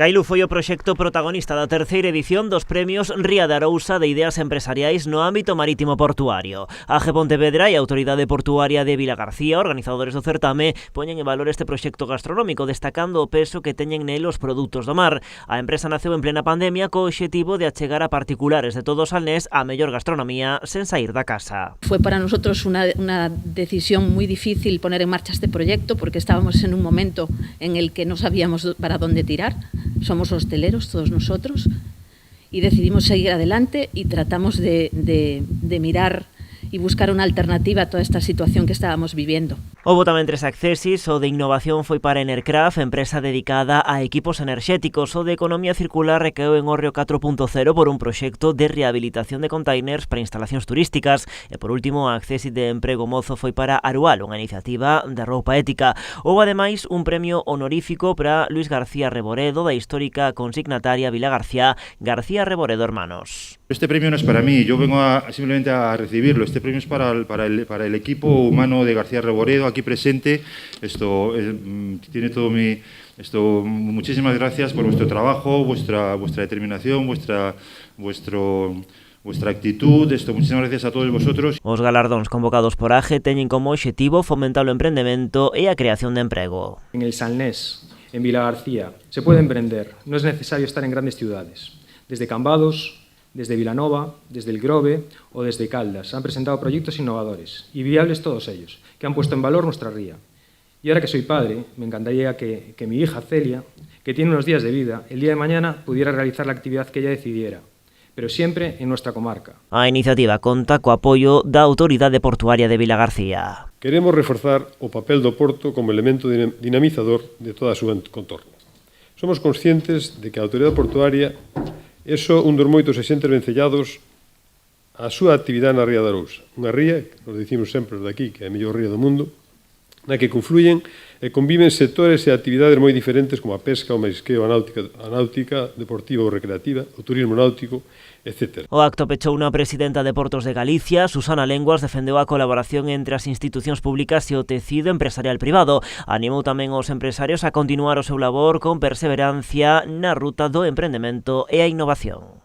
Cailu foi o proxecto protagonista da terceira edición dos premios Ría de Arousa de Ideas Empresariais no ámbito marítimo portuario. AGE Pontevedra e a Autoridade Portuaria de Vilagarcía, organizadores do certame, poñen en valor este proxecto gastronómico, destacando o peso que teñen nel os produtos do mar. A empresa naceu en plena pandemia co obxectivo de achegar a particulares de todo o Salnés a mellor gastronomía sen sair da casa. Fue para nosotros una decisión muy difícil poner en marcha este proyecto porque estábamos en un momento en el que no sabíamos para dónde tirar. Somos hosteleros todos nosotros y decidimos seguir adelante y tratamos de mirar y buscar una alternativa a toda esta situación que estábamos viviendo. Houbo tamén 3 accesis, o de innovación foi para Enercraft, empresa dedicada a equipos enerxéticos, o de economía circular recaeu en Hórreo 4.0 por un proxecto de rehabilitación de containers para instalacións turísticas, e por último a accesis de emprego mozo foi para Arual, unha iniciativa de roupa ética. Houbo ademais un premio honorífico para Luis García Reboredo, da histórica consignataria Vilagarcía García Reboredo Hermanos. Este premio no es para mí, yo vengo simplemente a recibirlo. Este premio es para el equipo humano de García Reboredo aquí presente. Tiene todo mi... muchísimas gracias por vuestro trabajo, vuestra determinación, vuestra actitud. Muchísimas gracias a todos vosotros. Os galardóns convocados por AGE teñen como obxectivo fomentar o emprendemento e a creación de emprego. En el Salnés, en Vilagarcía, se puede emprender. No es necesario estar en grandes ciudades. Desde Cambados, desde Vilanova, desde El Grove o desde Caldas han presentado proyectos innovadores y viables todos ellos, que han puesto en valor nuestra ría. Y ahora que soy padre, me encantaría que mi hija Celia, que tiene unos días de vida, el día de mañana pudiera realizar la actividad que ella decidiera, pero siempre en nuestra comarca. A iniciativa conta co apoio da Autoridade Portuaria de Vilagarcía. Queremos reforzar o papel do porto como elemento dinamizador de toda a súa contorna. Somos conscientes de que a Autoridade Portuaria é só un dos moitos exemplos vencellados a súa actividade na Ría de Arousa. Unha ría, que nos dicimos sempre de aquí, que é a mellor ría do mundo, na que confluyen e conviven sectores e actividades moi diferentes como a pesca, o marisqueo, a náutica deportiva ou recreativa, o turismo náutico, etc. O acto pechou na presidenta de Portos de Galicia, Susana Lenguas, defendeu a colaboración entre as institucións públicas e o tecido empresarial privado. Animou tamén os empresarios a continuar o seu labor con perseverancia na ruta do emprendemento e a innovación.